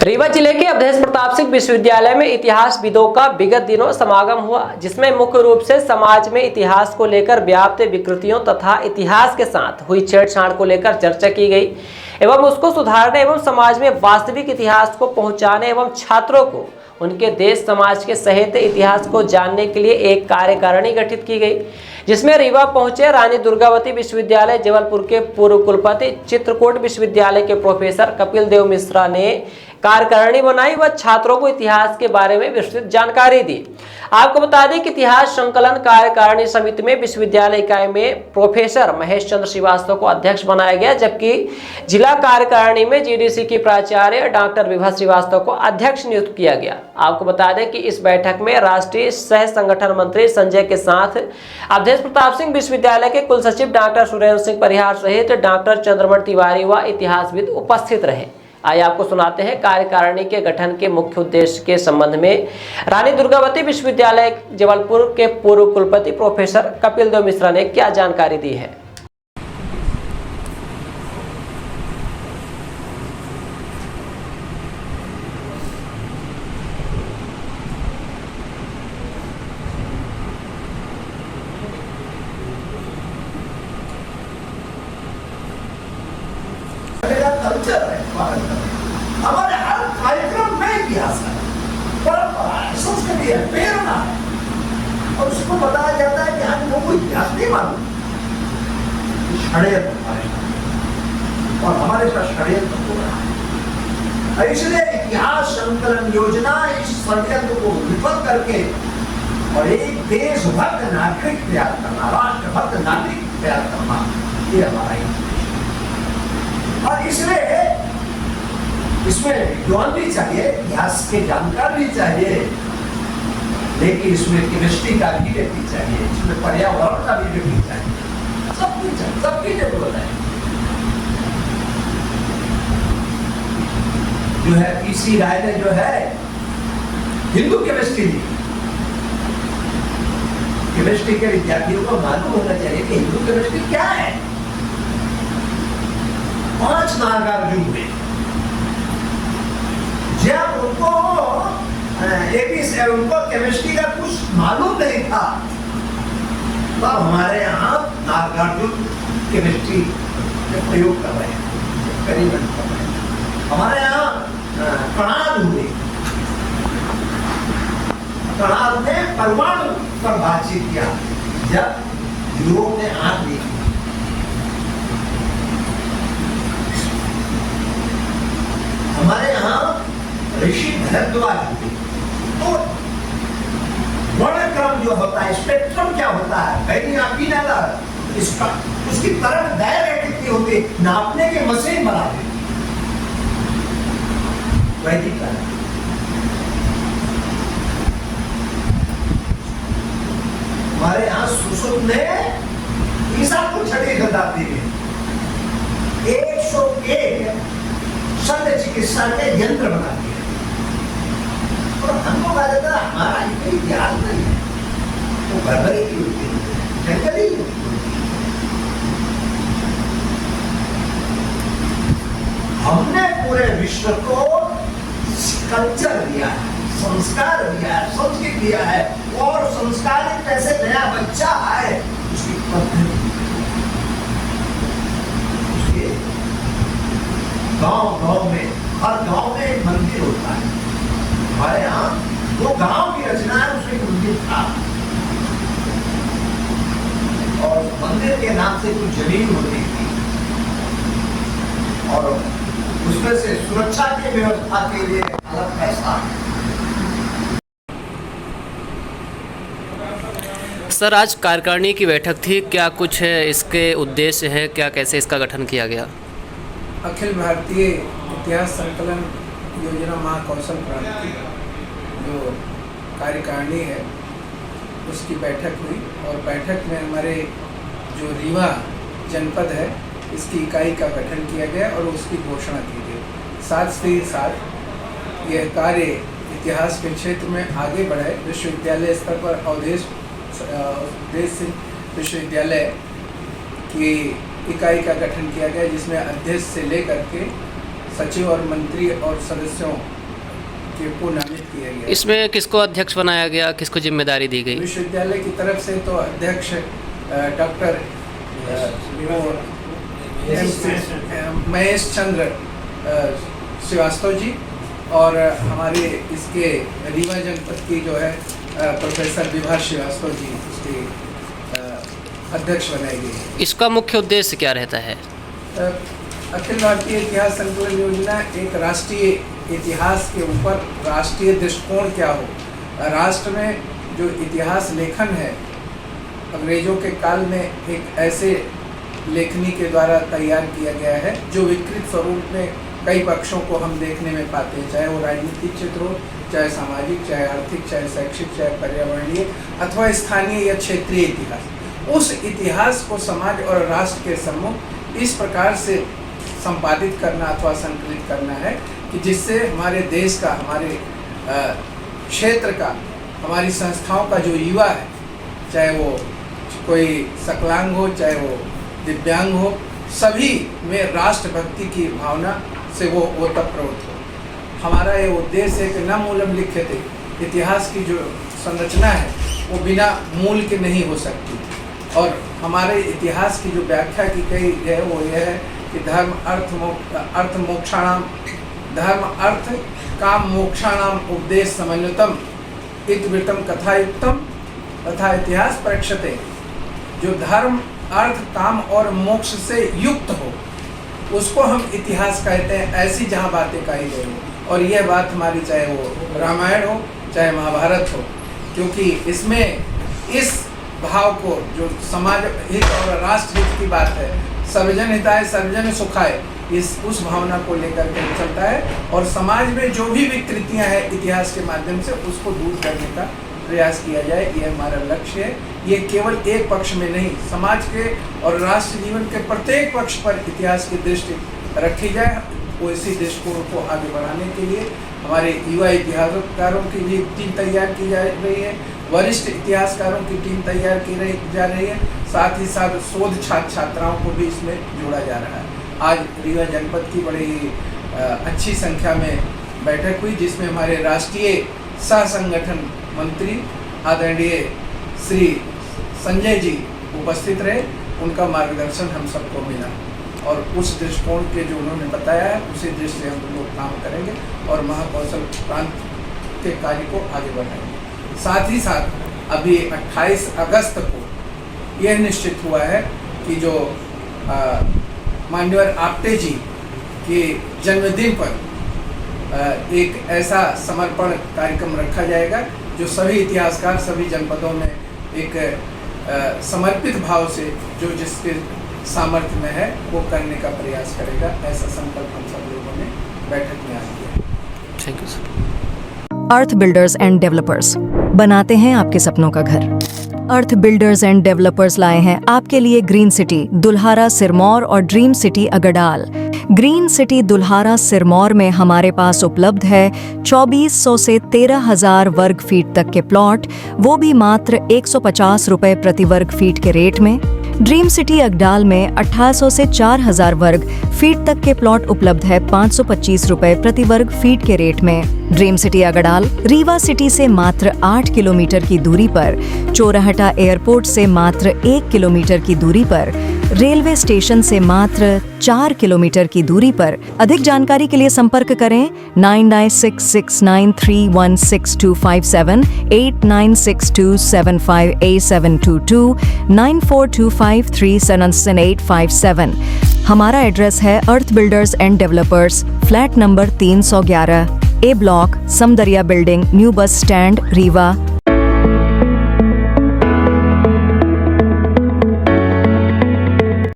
रीवा जिले के अवधेश प्रताप सिंह विश्वविद्यालय में इतिहासविदों का विगत दिनों समागम हुआ, जिसमें मुख्य रूप से समाज में इतिहास को लेकर व्याप्त विकृतियों तथा इतिहास के साथ हुई छेड़छाड़ को लेकर चर्चा की गई एवं उसको सुधारने एवं समाज में वास्तविक इतिहास को पहुंचाने एवं छात्रों को उनके देश समाज के सहित इतिहास को जानने के लिए एक कार्यकारिणी गठित की गई, जिसमें रीवा पहुंचे रानी दुर्गावती विश्वविद्यालय जबलपुर के पूर्व कुलपति, चित्रकूट विश्वविद्यालय के प्रोफेसर कपिल देव मिश्रा ने कार्यकारिणी बनाई व छात्रों को इतिहास के बारे में विस्तृत जानकारी दी। आपको बता दें कि इतिहास संकलन कार्यकारिणी समिति में विश्वविद्यालय इकाई में प्रोफेसर महेश चंद्र श्रीवास्तव को अध्यक्ष बनाया गया, जबकि जिला कार्यकारिणी में जीडीसी की प्राचार्य डॉक्टर विभा श्रीवास्तव को अध्यक्ष नियुक्त किया गया। आपको बता दें कि इस बैठक में राष्ट्रीय सह संगठन मंत्री संजय के साथ अवधेश प्रताप सिंह विश्वविद्यालय के कुल सचिव डॉक्टर सुरेंद्र सिंह परिहार सहित डॉक्टर चंद्रमण तिवारी व इतिहासविद उपस्थित रहे। आइए आपको सुनाते हैं कार्यकारिणी के गठन के मुख्य उद्देश्य के संबंध में रानी दुर्गावती विश्वविद्यालय जबलपुर के पूर्व कुलपति प्रोफेसर कपिल देव मिश्रा ने क्या जानकारी दी है। कल्चर है, हमारे हर कार्यक्रम में इतिहास है, परंपरा है, संस्कृति है, प्रेरणा है, और उसको बताया जाता है कि हम लोगों को इतिहास नहीं मालूम, षड्यंत्र और हमारे साथ षड्यंत्र हो रहा है। इसलिए इतिहास संकलन योजना इस षड्यंत्र को विफल करके और एक देशभक्त नागरिक तैयार करना, राष्ट्रभक्त नागरिक तैयार करना, ये हमारा और इसलिए इसमें विद्वान भी चाहिए, इतिहास के जानकार भी चाहिए, लेकिन इसमें केमिस्ट्री का भी व्यक्ति चाहिए, इसमें पर्यावरण का भी व्यक्ति चाहिए, सब कुछ चाहिए, सबकी जरूरत है। जो है पीसी राय ने जो है हिंदू केमिस्ट्री ली, केमिस्ट्री के विद्यार्थियों को मालूम होना चाहिए कि हिंदू केमिस्ट्री क्या है। 5 नागार्जुन में जब उनको केमिस्ट्री का कुछ मालूम नहीं था, तब हमारे यहाँ नागार्जुन केमिस्ट्री के प्रयोग कर रहे हैं, एक्सपेरिमेंट कर रहे हैं। हमारे यहाँ कणाद हुए, कणाद ने परमाणु पर बातचीत किया जब यूरोप ने आंख दी। हमारे यहाँ ऋषि भरद्वाज हुए, तो वर्णक्रम जो होता है, स्पेक्ट्रम क्या होता है, इसका उसकी तरंग दैर्घ्य कितनी होती है, नापने की मशीन बना दी वैदिक काल। हमारे यहाँ सुश्रुत ने ईसा को 6वीं शताब्दी में 101 शल्य चिकित्सा के यंत्र बना दिए, और हमको कहा जाता है हमारा इतिहास नहीं है, तो बर्बरी की होती है, जंगली होती है। हमने पूरे विश्व को कल्चर दिया है, संस्कार दिया है, संस्कृति दिया है, और संस्कारित कैसे नया बच्चा है उसकी पद्धति। गांव में, हर गांव में एक मंदिर होता है। हमारे यहाँ 2 गांव की रचना है, उसमें एक मंदिर था, और मंदिर के नाम से कुछ जमीन होती थी, और उसमें से सुरक्षा की व्यवस्था के लिए अलग पैसा। सर, आज कार्यकारिणी की बैठक थी, क्या कुछ इसके उद्देश्य है, क्या कैसे इसका गठन किया गया? अखिल भारतीय इतिहास संकलन योजना महाकौशल क्रांति जो कार्यकारिणी है उसकी बैठक हुई, और बैठक में हमारे जो रीवा जनपद है इसकी इकाई का गठन किया गया और उसकी घोषणा की गई। साथ ही साथ यह कार्य इतिहास के क्षेत्र में आगे बढ़े, विश्वविद्यालय स्तर पर अवधेश सिंह विश्वविद्यालय की इकाई का गठन किया गया, जिसमें अध्यक्ष से लेकर के सचिव और मंत्री और सदस्यों को नामित किया गया। इसमें किसको अध्यक्ष बनाया गया, किसको जिम्मेदारी दी गई? विश्वविद्यालय की तरफ से तो अध्यक्ष डॉक्टर महेश चंद्र श्रीवास्तव जी और हमारे इसके रीवा जनपद की जो है प्रोफेसर विभा श्रीवास्तव जी इसके अध्यक्ष बनाए गए। इसका मुख्य उद्देश्य क्या रहता है? अखिल भारतीय इतिहास संकलन योजना एक राष्ट्रीय इतिहास के ऊपर राष्ट्रीय दृष्टिकोण क्या हो, राष्ट्र में जो इतिहास लेखन है अंग्रेजों के काल में एक ऐसे लेखनी के द्वारा तैयार किया गया है जो विकृत स्वरूप में कई पक्षों को हम देखने में पाते हैं, चाहे वो राजनीतिक क्षेत्र हो, चाहे सामाजिक, चाहे आर्थिक, चाहे शैक्षिक, चाहे पर्यावरणीय अथवा स्थानीय या क्षेत्रीय इतिहास। उस इतिहास को समाज और राष्ट्र के सम्मुख इस प्रकार से संपादित करना अथवा संकलित करना है कि जिससे हमारे देश का, हमारे क्षेत्र का, हमारी संस्थाओं का जो युवा है, चाहे वो कोई सकलांग हो, चाहे वो दिव्यांग हो, सभी में राष्ट्रभक्ति की भावना से वो ओतप्रोत हो। हमारा ये उद्देश्य है कि न मूलम लिख्यते, इतिहास की जो संरचना है वो बिना मूल के नहीं हो सकती। और हमारे इतिहास की जो व्याख्या की गई है वो यह है कि धर्म अर्थ मोक्षाणाम, धर्म अर्थ काम मोक्षाणाम उपदेश समन्वितम इतवृतम कथायुक्तम तथा इतिहास प्रेक्षते। जो धर्म अर्थ काम और मोक्ष से युक्त हो उसको हम इतिहास कहते हैं, ऐसी जहाँ बातें कही गई हो। और यह बात हमारी चाहे वो रामायण हो चाहे महाभारत हो, क्योंकि इसमें इस भाव को जो समाज हित और राष्ट्र हित की बात है, सर्वजन हिताय सर्वजन सुखाय, उस भावना को लेकर के चलता है। और समाज में जो भी विकृतियां हैं इतिहास के माध्यम से उसको दूर करने का प्रयास किया जाए, ये हमारा लक्ष्य है। ये केवल एक पक्ष में नहीं, समाज के और राष्ट्र जीवन के प्रत्येक पक्ष पर इतिहास की दृष्टि रखी जाए। वो इसी दृष्टिकोण को आगे बढ़ाने के लिए हमारे युवा इतिहासकारों की भी टीम तैयार की जा रही है, वरिष्ठ इतिहासकारों की टीम तैयार की जा रही है, साथ ही साथ शोध छात्र छात्राओं को भी इसमें जोड़ा जा रहा है। आज रीवा जनपद की बड़ी अच्छी संख्या में बैठक हुई जिसमें हमारे राष्ट्रीय सह संगठन मंत्री आदरणीय श्री संजय जी उपस्थित रहे। उनका मार्गदर्शन हम सबको मिला और उस दृष्टिकोण के जो उन्होंने बताया है उसी दृष्टि से हम लोग काम करेंगे और महाकौशल प्रांत के कार्य को आगे बढ़ाएंगे। साथ ही साथ अभी 28 अगस्त को यह निश्चित हुआ है कि जो मान्यवर आप्टे जी के जन्मदिन पर एक ऐसा समर्पण कार्यक्रम रखा जाएगा जो सभी इतिहासकार सभी जनपदों में एक समर्पित भाव से जो जिसके सामर्थ्य में है वो करने का प्रयास करेगा। ऐसा संकल्प हम सब लोगों ने बैठक में आज किया। Thank you sir. Earth builders and developers बनाते हैं आपके सपनों का घर। अर्थ बिल्डर्स एंड डेवलपर्स लाए हैं आपके लिए ग्रीन सिटी दुल्हारा सिरमौर और dream city Agdal. Green city Dulhara Sirmaur में हमारे पास उपलब्ध है 2400 से 13,000 वर्ग फीट तक के प्लॉट, वो भी मात्र 150 रुपए प्रति वर्ग फीट के रेट में। ड्रीम सिटी अगडाल में 1800 से 4000 वर्ग फीट तक के प्लॉट उपलब्ध है 525 रुपए प्रति वर्ग फीट के रेट में। Dream city Agdal Rewa city से मात्र 8 किलोमीटर की दूरी पर, चोराहटा एयरपोर्ट से मात्र 1 किलोमीटर की दूरी पर, रेलवे स्टेशन से मात्र 4 किलोमीटर की दूरी पर। अधिक जानकारी के लिए संपर्क करें 9966931627, 8962758722, 9425377857। हमारा एड्रेस है Earth builders and developers, flat number 311, A block, Samdariya building, new bus stand, Rewa.